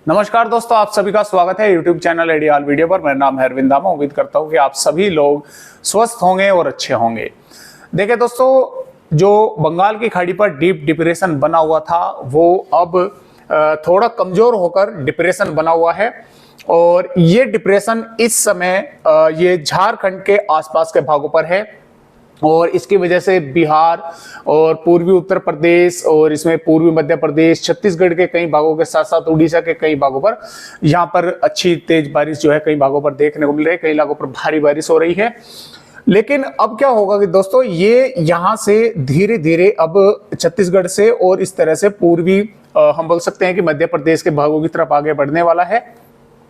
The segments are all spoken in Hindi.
नमस्कार दोस्तों, आप सभी का स्वागत है यूट्यूब चैनल आइडियाल वीडियो पर। मेरा नाम है अरविंद दामा। उम्मीद करता हूं कि आप सभी लोग स्वस्थ होंगे और अच्छे होंगे। देखिए दोस्तों, जो बंगाल की खाड़ी पर डीप डिप्रेशन बना हुआ था वो अब थोड़ा कमजोर होकर डिप्रेशन बना हुआ है और ये डिप्रेशन इस समय ये झारखंड के आसपास के भागों पर है और इसकी वजह से बिहार और पूर्वी उत्तर प्रदेश और इसमें पूर्वी मध्य प्रदेश, छत्तीसगढ़ के कई भागों के साथ साथ उड़ीसा के कई भागों पर यहाँ पर अच्छी तेज बारिश जो है कई भागों पर देखने को मिल रही है। कई इलाकों पर भारी बारिश हो रही है। लेकिन अब क्या होगा कि दोस्तों, ये यहाँ से धीरे धीरे अब छत्तीसगढ़ से और इस तरह से पूर्वी हम बोल सकते हैं कि मध्य प्रदेश के भागों की तरफ आगे बढ़ने वाला है।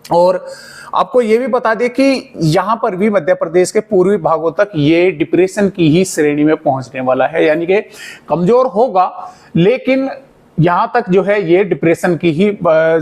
और आपको ये भी बता दें कि यहां पर भी मध्य प्रदेश के पूर्वी भागों तक ये डिप्रेशन की ही श्रेणी में पहुंचने वाला है, यानी कि कमजोर होगा लेकिन यहां तक जो है ये डिप्रेशन की ही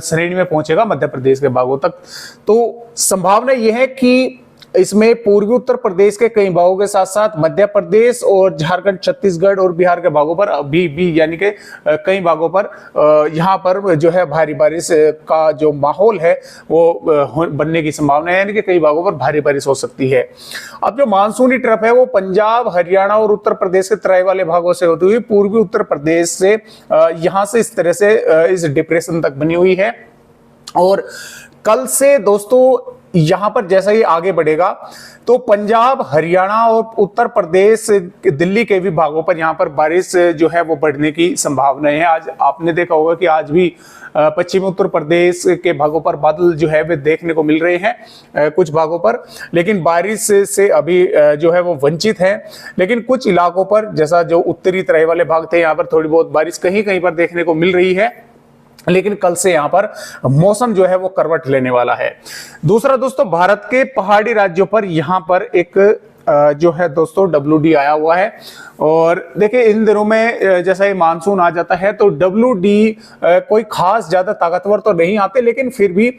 श्रेणी में पहुंचेगा मध्य प्रदेश के भागों तक। तो संभावना यह है कि इसमें पूर्वी उत्तर प्रदेश के कई भागों के साथ साथ मध्य प्रदेश और झारखंड, छत्तीसगढ़ और बिहार के भागों पर अभी भी यानी कि कई भागों पर यहाँ पर जो है भारी बारिश का जो माहौल है वो बनने की संभावना है, यानी कि कई भागों पर भारी बारिश हो सकती है। अब जो मानसूनी ट्रफ है वो पंजाब, हरियाणा और उत्तर प्रदेश के तराई वाले भागों से होती हुई पूर्वी उत्तर प्रदेश से यहाँ से इस तरह से इस डिप्रेशन तक बनी हुई है। और कल से दोस्तों यहां पर जैसा ही आगे बढ़ेगा तो पंजाब, हरियाणा और उत्तर प्रदेश, दिल्ली के भी भागों पर यहां पर बारिश जो है वो बढ़ने की संभावनाएं है। आज आपने देखा होगा कि आज भी पश्चिमी उत्तर प्रदेश के भागों पर बादल जो है वे देखने को मिल रहे हैं कुछ भागों पर, लेकिन बारिश से अभी जो है वो वंचित है। लेकिन कुछ इलाकों पर, जैसा जो उत्तरी तराई वाले भाग थे, यहाँ पर थोड़ी बहुत बारिश कहीं कहीं पर देखने को मिल रही है। लेकिन कल से यहां पर मौसम जो है वो करवट लेने वाला है। दूसरा दोस्तों, भारत के पहाड़ी राज्यों पर यहां पर एक जो है दोस्तों WD आया हुआ है। और देखिए इन दिनों में जैसा ये मानसून आ जाता है तो WD कोई खास ज्यादा ताकतवर तो नहीं आते, लेकिन फिर भी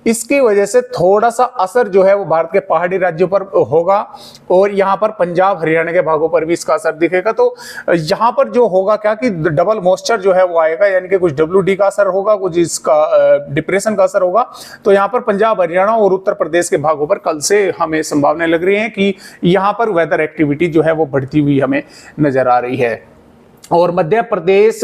इसकी वजह से थोड़ा सा असर जो है वो भारत के पहाड़ी राज्यों पर होगा और यहाँ पर पंजाब, हरियाणा के भागों पर भी इसका असर दिखेगा। तो यहाँ पर जो होगा क्या कि डबल मॉइस्चर जो है वो आएगा, यानी कि कुछ WD का असर होगा, कुछ इसका डिप्रेशन का असर होगा। तो यहाँ पर पंजाब, हरियाणा और उत्तर प्रदेश के भागों पर कल से हमें संभावनाएं लग रही है कि यहाँ पर वेदर एक्टिविटी जो है वो बढ़ती हुई हमें नजर आ रही है। और मध्य प्रदेश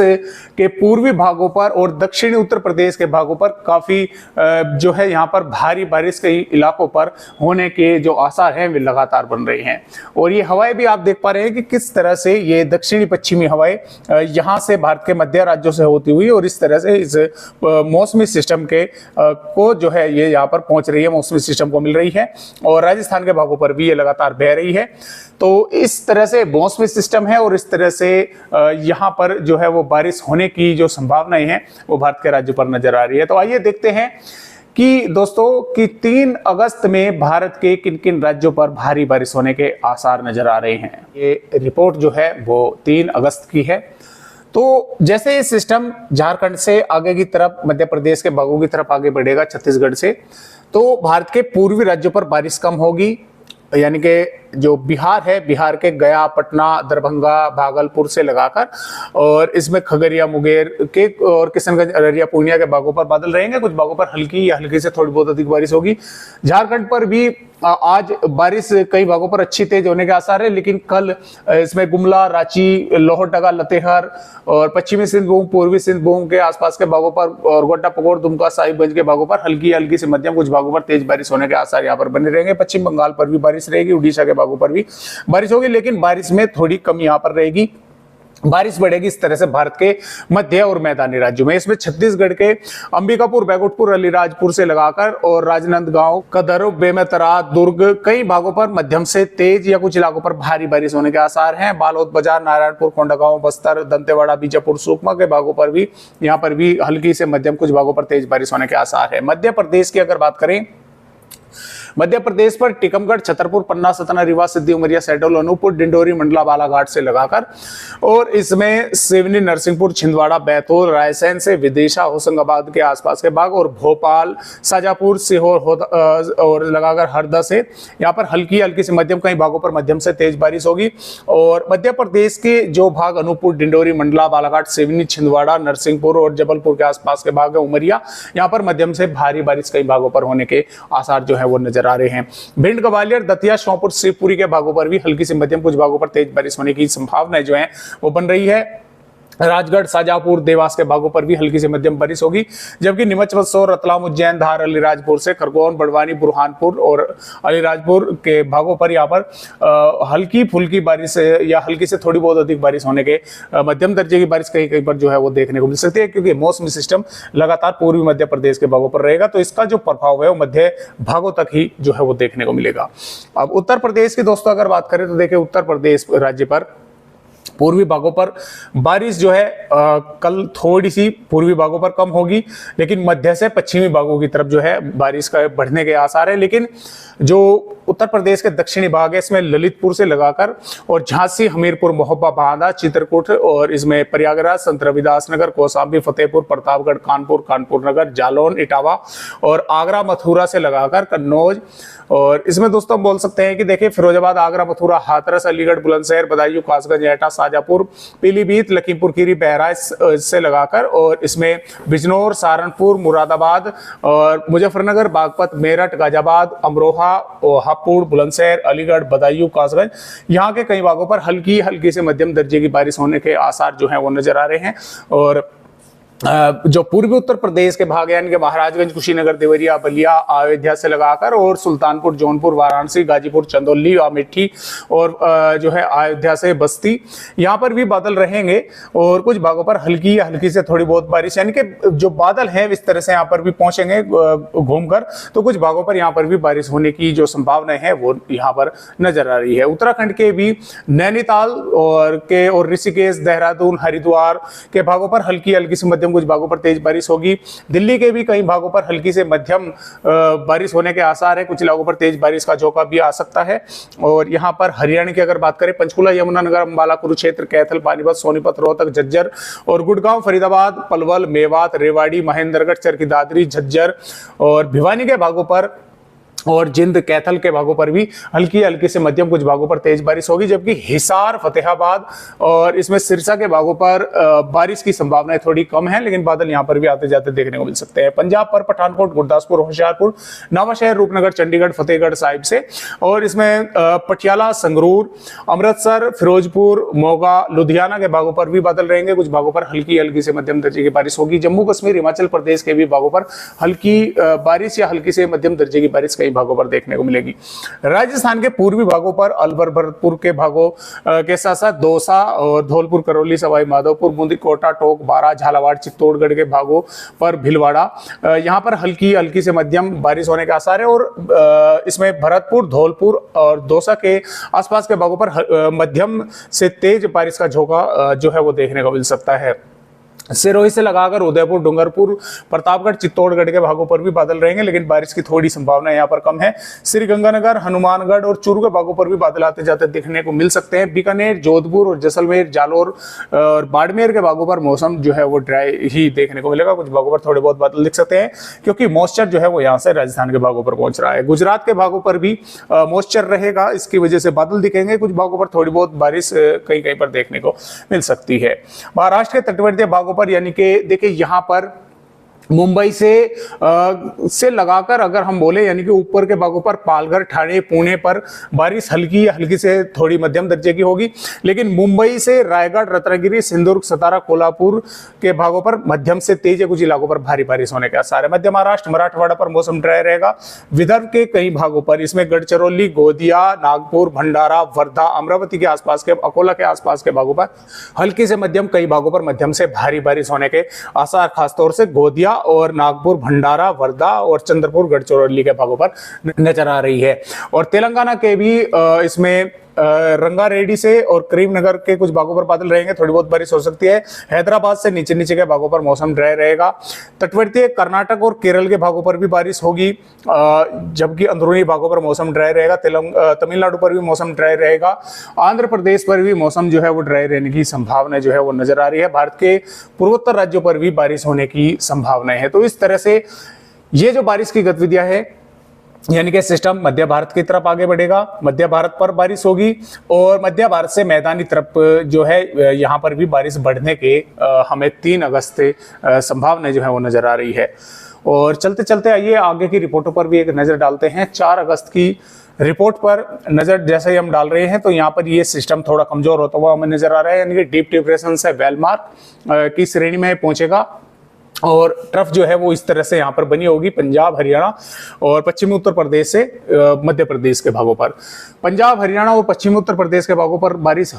के पूर्वी भागों पर और दक्षिणी उत्तर प्रदेश के भागों पर काफी जो है यहाँ पर भारी बारिश कई इलाकों पर होने के जो आसार हैं वे लगातार बन रहे हैं। और ये हवाएं भी आप देख पा रहे हैं कि किस तरह से ये दक्षिणी पश्चिमी हवाएं यहाँ से भारत के मध्य राज्यों से होती हुई और इस तरह से इस मौसमी सिस्टम के को जो है ये यहाँ पर पहुंच रही है, मौसमी सिस्टम को मिल रही है और राजस्थान के भागों पर भी ये लगातार बह रही है। तो इस तरह से मौसमी सिस्टम है और इस तरह से यहाँ पर जो है वो बारिश होने की जो संभावनाएं हैं वो भारत के राज्यों पर नजर आ रही है। तो आइए देखते हैं कि दोस्तों कि 3 अगस्त में भारत के किन किन राज्यों पर भारी बारिश होने के आसार नजर आ रहे हैं। ये रिपोर्ट जो है वो 3 अगस्त की है। तो जैसे ये सिस्टम झारखंड से आगे की तरफ, मध्य प्रदेश के भागों की तरफ आगे बढ़ेगा छत्तीसगढ़ से, तो भारत के पूर्वी राज्यों पर बारिश कम होगी, यानी कि जो बिहार है, बिहार के गया, पटना, दरभंगा, भागलपुर से लगाकर और इसमें खगड़िया, मुंगेर के और किशनगंज, अररिया, पूर्णिया के भागों पर बादल रहेंगे। कुछ भागों पर हल्की या हल्की से थोड़ी बहुत अधिक बारिश होगी। झारखंड पर भी आज बारिश कई भागों पर अच्छी तेज होने के आसार है, लेकिन कल इसमें गुमला, रांची, लोहरदगा, लतेहर और पश्चिमी सिंहभूम, पूर्वी सिंहभूम के आसपास के भागों पर और गोड्डा, पकोर, दुमका, साहिबगंज के भागों पर हल्की से मध्यम, कुछ भागों पर तेज बारिश होने के आसार यहाँ पर बने रहेंगे। पश्चिम बंगाल पर भी बारिश रहेगी, उड़ीसा के भागों पर भी बारिश होगी, लेकिन बारिश में थोड़ी कमी यहाँ पर रहेगी। बारिश बढ़ेगी इस तरह से भारत के मध्य और मैदानी राज्यों में। इसमें छत्तीसगढ़ के अंबिकापुर, बैकुंठपुर, अलीराजपुर से लगाकर और राजनांदगांव, कदर, बेमेतरा, दुर्ग, कई भागों पर मध्यम से तेज या कुछ इलाकों पर भारी बारिश होने के आसार हैं। बालोद, बाजार, नारायणपुर, कोंडागांव, बस्तर, दंतेवाड़ा, बीजापुर, सुकमा के भागों पर भी यहाँ पर भी हल्की से मध्यम, कुछ भागों पर तेज बारिश होने के आसार है। मध्य प्रदेश की अगर बात करें, मध्य प्रदेश पर टीकमगढ़, छतरपुर, पन्ना, सतना, रीवा, सिद्धि, उमरिया, शहडोल, अनूपपुर, डिंडोरी, मंडला, बालाघाट से लगाकर और इसमें सिवनी, नरसिंहपुर, छिंदवाड़ा, बैतूल, रायसेन से विदिशा, होशंगाबाद के आसपास के भाग और भोपाल, शाजापुर, सीहोर और लगाकर हरदा से यहाँ पर हल्की हल्की से मध्यम, कई भागों पर मध्यम से तेज बारिश होगी। और मध्य प्रदेश के जो भाग अनूपपुर, डिंडोरी, मंडला, बालाघाट, सिवनी, छिंदवाड़ा, नरसिंहपुर और जबलपुर के आसपास के भाग है, उमरिया, यहाँ पर मध्यम से भारी बारिश कई भागों पर होने के आसार जो है वो नजर आ रहे हैं। भिंड, ग्वालियर, दतिया, श्योपुर, शिवपुरी के भागों पर भी हल्की से मध्यम, कुछ भागों पर तेज बारिश होने की संभावनाएं जो है वो बन रही है। राजगढ़, शाजापुर, देवास के भागों पर भी हल्की से मध्यम बारिश होगी, जबकि नीमच, बक्सर, रतलाम, उज्जैन, धार, अलीराजपुर से खरगोन, बड़वानी, बुरहानपुर और अलीराजपुर के भागों पर यहाँ पर हल्की फुल्की बारिश या हल्की से थोड़ी बहुत अधिक बारिश होने के मध्यम दर्जे की बारिश कहीं कहीं पर जो है वो देखने को मिल सकती है, क्योंकि मौसमी सिस्टम लगातार पूर्वी मध्य प्रदेश के भागों पर रहेगा, तो इसका जो प्रभाव है वो मध्य भागों तक ही जो है वो देखने को मिलेगा। अब उत्तर प्रदेश की दोस्तों अगर बात करें तो देखिए उत्तर प्रदेश राज्य पर पूर्वी भागों पर बारिश जो है कल थोड़ी सी पूर्वी भागों पर कम होगी, लेकिन मध्य से पश्चिमी भागों की तरफ जो है बारिश का बढ़ने के आसार है। लेकिन जो उत्तर प्रदेश के दक्षिणी भाग है इसमें ललितपुर से लगाकर और झांसी, हमीरपुर, महोबा, बांदा, चित्रकूट और इसमें प्रयागराज, संत रविदास नगर, कौशाम्बी, फतेहपुर, प्रतापगढ़, कानपुर, कानपुर नगर, जालौन, इटावा और आगरा, मथुरा से लगाकर कन्नौज और इसमें दोस्तों बोल सकते हैं कि देखिए फिरोजाबाद, आगरा, मथुरा, हाथरस, अलीगढ़, बुलंदशहर, बदायूं, कासगंज, एटा, शाजापुर, पीलीभीत, लखीमपुर खीरी, बहराइच से लगाकर और इसमें बिजनौर, सहारनपुर, मुरादाबाद और मुजफ्फरनगर, बागपत, मेरठ, गाजियाबाद, अमरोहा, हापुड़, बुलंदशहर, अलीगढ़, बदायूं, कासगंज, यहाँ के कई भागों पर हल्की हल्की से मध्यम दर्जे की बारिश होने के आसार जो है वो नजर आ रहे हैं। और जो पूर्वी उत्तर प्रदेश के भाग यानी कि महाराजगंज, कुशीनगर, देवरिया, बलिया, अयोध्या से लगाकर और सुल्तानपुर, जौनपुर, वाराणसी, गाजीपुर, चंदौली, अमेठी और जो है अयोध्या से बस्ती, यहाँ पर भी बादल रहेंगे और कुछ भागों पर हल्की या हल्की से थोड़ी बहुत बारिश, यानी कि जो बादल है इस तरह से यहाँ पर भी पहुंचेंगे घूमकर, तो कुछ भागों पर यहाँ पर भी बारिश होने की जो संभावना है वो यहाँ पर नजर आ रही है। उत्तराखंड के भी नैनीताल और ऋषिकेश, देहरादून, हरिद्वार के भागों पर हल्की हल्की से मध्यम, कुछ भागों पर तेज बारिश होगी। दिल्ली के भी कई भागों पर हल्की से मध्यम बारिश होने के आसार है, कुछ इलाकों पर तेज बारिश का झोंका भी आ सकता है। और यहाँ पर हरियाणा की अगर बात करें, पंचकुला, यमुनानगर, अंबाला, कुरुक्षेत्र, कैथल, पानीपत, सोनीपत, रोहतक, झज्जर और गुड़गांव, फरीदाबाद, पलवल, मेवात, रेवाड़ी, महेंद्रगढ़, चरखी दादरी, झज्जर और भिवानी के भागों पर और जिंद, कैथल के भागों पर भी हल्की हल्की से मध्यम, कुछ भागों पर तेज बारिश होगी, जबकि हिसार, फतेहाबाद और इसमें सिरसा के भागों पर बारिश की संभावनाएं थोड़ी कम है, लेकिन बादल यहां पर भी आते जाते देखने को मिल सकते हैं। पंजाब पर पठानकोट, गुरदासपुर, होशियारपुर, नवाशहर, रूपनगर, चंडीगढ़, फतेहगढ़ साहिब से और इसमें पटियाला, संगरूर, अमृतसर, फिरोजपुर, मोगा, लुधियाना के भागों पर भी बादल रहेंगे, कुछ भागों पर हल्की हल्की से मध्यम दर्जे की बारिश होगी। जम्मू कश्मीर, हिमाचल प्रदेश के भी भागों पर हल्की बारिश या हल्की से मध्यम दर्जे की बारिश कई भागों पर देखने को मिलेगी। राजस्थान के पूर्वी भागों पर अलवर, भरतपुर के भागों के साथ साथ दौसा और धौलपुर, करौली, सवाई माधोपुर, बूंदी, कोटा, टोंक, बारा, झालावाड़, चित्तौड़गढ़ के भागों पर भीलवाड़ा, यहाँ पर हल्की हल्की से मध्यम बारिश होने का आसार है। और इसमें भरतपुर, धौलपुर और दौसा के आसपास के भागों पर मध्यम से तेज बारिश का झोंका जो है वो देखने को मिल सकता है। सिरोही से लगाकर उदयपुर, डूंगरपुर, प्रतापगढ़, चित्तौड़गढ़ के भागों पर भी बादल रहेंगे, लेकिन बारिश की थोड़ी संभावना यहाँ पर कम है। श्रीगंगानगर, हनुमानगढ़ और चूरू के भागों पर भी बादल आते जाते देखने को मिल सकते हैं। बीकानेर, जोधपुर और जैसलमेर, जालौर और बाड़मेर के भागों पर मौसम जो है वो ड्राई ही देखने को मिलेगा, कुछ भागों पर थोड़े बहुत बादल दिख सकते हैं, क्योंकि मॉइस्चर जो है वो यहाँ से राजस्थान के भागों पर पहुंच रहा है। गुजरात के भागों पर भी मॉइस्चर रहेगा, इसकी वजह से बादल दिखेंगे, कुछ भागों पर थोड़ी बहुत बारिश कहीं कहीं पर देखने को मिल सकती है। महाराष्ट्र के तटवर्तीय भागों पर यानी कि देखिए यहां पर मुंबई से लगाकर अगर हम बोले यानी कि ऊपर के भागों पर पालघर, ठाणे, पुणे पर बारिश हल्की हल्की से थोड़ी मध्यम दर्जे की होगी, लेकिन मुंबई से रायगढ़, रत्नागिरी, सिंधुदुर्ग, सतारा, कोल्हापुर के भागों पर मध्यम से तेज, कुछ इलाकों पर भारी बारिश होने के आसार है। मध्य महाराष्ट्र, मराठवाड़ा पर मौसम ड्राई रहेगा। विदर्भ के कई भागों पर इसमें गढ़चिरौली, गोंदिया, नागपुर, भंडारा, वर्धा, अमरावती के आसपास के, अकोला के आसपास के भागों पर हल्की से मध्यम, कई भागों पर मध्यम से भारी बारिश होने के आसार, खासतौर से गोंदिया और नागपुर, भंडारा, वर्धा और चंद्रपुर, गढ़चिरौली के भागों पर नजर आ रही है। और तेलंगाना के भी इसमें रंगारेड्डी से और करीमनगर के कुछ भागों पर बादल रहेंगे, थोड़ी बहुत बारिश हो सकती है। हैदराबाद से नीचे नीचे के भागों पर मौसम ड्राई रहेगा। तटवर्तीय कर्नाटक और केरल के भागों पर भी बारिश होगी, जबकि अंदरूनी भागों पर मौसम ड्राई रहेगा। तमिलनाडु पर भी मौसम ड्राई रहेगा। आंध्र प्रदेश पर भी मौसम जो है वो ड्राई रहने की संभावना जो है वो नजर आ रही है। भारत के पूर्वोत्तर राज्यों पर भी बारिश होने की संभावना है। तो इस तरह से ये जो बारिश की गतिविधियां है, यानी कि सिस्टम मध्य भारत की तरफ आगे बढ़ेगा, मध्य भारत पर बारिश होगी और मध्य भारत से मैदानी तरफ जो है यहाँ पर भी बारिश बढ़ने के हमें 3 अगस्त से संभावना जो है वो नजर आ रही है। और चलते चलते आइए आगे की रिपोर्टों पर भी एक नजर डालते हैं। 4 अगस्त की रिपोर्ट पर नजर जैसे ही हम डाल रहे हैं तो यहाँ पर ये सिस्टम थोड़ा कमजोर होता हुआ हमें नजर आ रहा है, यानी कि डीप डिप्रेशन से वेल मार्क की श्रेणी में पहुंचेगा और ट्रफ जो है वो इस तरह से यहाँ पर बनी होगी पंजाब, हरियाणा और पश्चिमी उत्तर प्रदेश से मध्य प्रदेश के भागों पर। पंजाब, हरियाणा और पश्चिमी उत्तर प्रदेश के भागों पर बारिश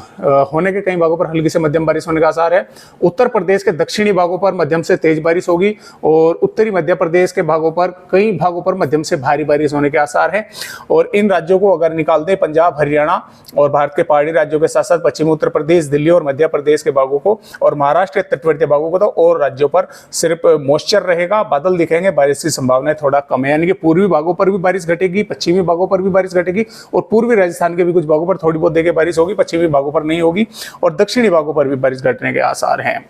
होने के, कई भागों पर हल्की से मध्यम बारिश होने का आसार है। उत्तर प्रदेश के दक्षिणी भागों पर मध्यम से तेज बारिश होगी और उत्तरी मध्य प्रदेश के भागों पर, कई भागों पर मध्यम से भारी बारिश होने के आसार है। और इन राज्यों को अगर निकाल दें, पंजाब, हरियाणा और भारत के पहाड़ी राज्यों के साथ साथ पश्चिमी उत्तर प्रदेश, दिल्ली और मध्य प्रदेश के भागों को और महाराष्ट्र के तटवर्ती भागों को, तो और राज्यों पर सिर्फ मॉइस्चर रहेगा, बादल दिखेंगे, बारिश की संभावना थोड़ा कम है। यानी कि पूर्वी भागों पर भी बारिश घटेगी, पश्चिमी भागों पर भी बारिश घटेगी और पूर्वी राजस्थान के भी कुछ भागों पर थोड़ी बहुत देखिए बारिश होगी, पश्चिमी भागों पर नहीं होगी और दक्षिणी भागों पर भी बारिश घटने के आसार हैं।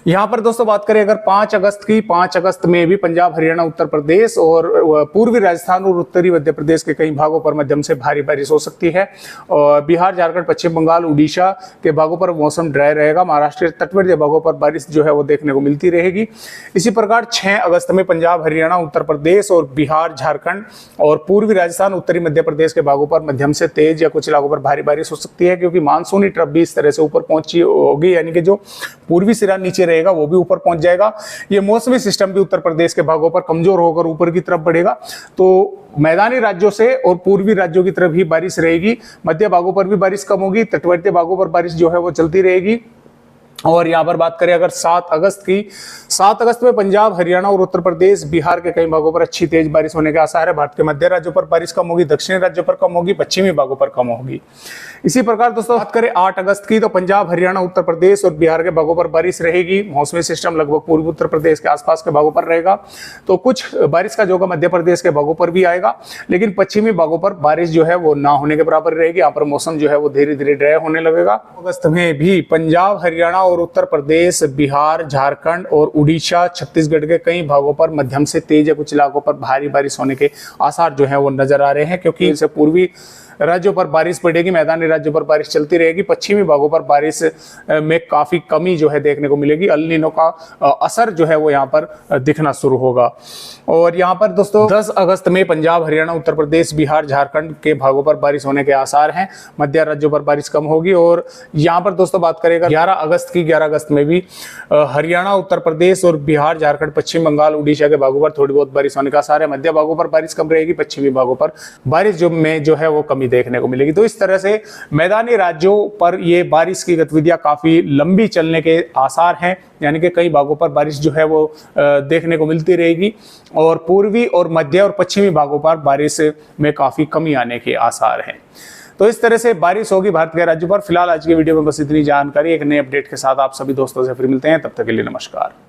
यहाँ पर दोस्तों बात करें अगर 5 अगस्त की, 5 अगस्त में भी पंजाब, हरियाणा, उत्तर प्रदेश और पूर्वी राजस्थान और उत्तरी मध्य प्रदेश के कई भागों पर मध्यम से भारी बारिश हो सकती है। और बिहार, झारखंड, पश्चिम बंगाल, उड़ीसा के भागों पर मौसम ड्राई रहेगा। महाराष्ट्र के तटवर्ती भागों पर बारिश जो है वो देखने को मिलती रहेगी। इसी प्रकार 6 अगस्त में पंजाब, हरियाणा, उत्तर प्रदेश और बिहार, झारखंड और पूर्वी राजस्थान, उत्तरी मध्य प्रदेश के भागों पर मध्यम से तेज या कुछ इलाकों पर भारी बारिश हो सकती है, क्योंकि मानसूनी ट्रफ भी इस तरह से ऊपर पहुंची होगी, यानी कि जो पूर्वी सिरा नीचे रहेगा वो भी ऊपर पहुंच जाएगा। ये मौसमी सिस्टम भी उत्तर प्रदेश के भागों पर कमजोर होकर ऊपर की तरफ बढ़ेगा, तो मैदानी राज्यों से और पूर्वी राज्यों की तरफ ही बारिश रहेगी। मध्य भागों पर भी बारिश कम होगी, तटवर्ती भागों पर बारिश जो है वो चलती रहेगी। और यहाँ पर बात करें अगर 7 अगस्त की, 7 अगस्त में पंजाब, हरियाणा और उत्तर प्रदेश, बिहार के कई भागों पर अच्छी तेज बारिश होने के आसार है। भारत के मध्य राज्यों पर बारिश कम होगी, दक्षिणी राज्यों पर कम होगी, पश्चिमी भागों पर कम होगी। इसी प्रकार दोस्तों बात करें 8 अगस्त की, तो पंजाब, हरियाणा, उत्तर प्रदेश और बिहार के भागों पर बारिश रहेगी। मौसमी सिस्टम लगभग पूर्वी उत्तर प्रदेश के आसपास के भागों पर रहेगा, तो कुछ बारिश का जोगा मध्य प्रदेश के भागों पर भी आएगा, लेकिन पश्चिमी भागों पर बारिश जो है वो ना होने के बराबर रहेगी। यहाँ पर मौसम जो है वो धीरे धीरे ड्राई होने लगेगा। अगस्त में भी पंजाब, हरियाणा और उत्तर प्रदेश, बिहार, झारखंड और उड़ीसा, छत्तीसगढ़ के कई भागों पर मध्यम से तेज या कुछ इलाकों पर भारी बारिश होने के आसार जो है वो नजर आ रहे हैं, क्योंकि इनसे पूर्वी राज्यों पर बारिश पड़ेगी, मैदानी राज्यों पर बारिश चलती रहेगी। पश्चिमी भागों पर बारिश में काफी कमी जो है देखने को मिलेगी। अल नीनो का असर जो है वो यहाँ पर दिखना शुरू होगा। और यहाँ पर दोस्तों 10 अगस्त में पंजाब, हरियाणा, उत्तर प्रदेश, बिहार, झारखंड के भागों पर बारिश होने के आसार हैं। मध्य राज्यों पर बारिश कम होगी। और यहाँ पर दोस्तों बात करेगा 11 अगस्त की, 11 अगस्त में भी हरियाणा, उत्तर प्रदेश और बिहार, झारखंड, पश्चिम बंगाल, उड़ीसा के भागों पर थोड़ी बहुत बारिश होने का आसार है। मध्य भागों पर बारिश कम रहेगी, पश्चिमी भागों पर बारिश जो है वो कमी देखने को मिलेगी। तो इस तरह से मैदानी राज्यों पर ये बारिश की गतिविधियां काफी लंबी चलने के आसार हैं, यानी कि कई भागों पर बारिश जो है वो देखने को मिलती रहेगी और पूर्वी और मध्य और पश्चिमी भागों पर बारिश में काफी कमी आने के आसार हैं। तो इस तरह से बारिश होगी भारत के राज्यों पर। फिलहाल आज की वीडियो में बस इतनी जानकारी। एक नए अपडेट के साथ आप सभी दोस्तों से फिर मिलते हैं, तब तक के लिए नमस्कार।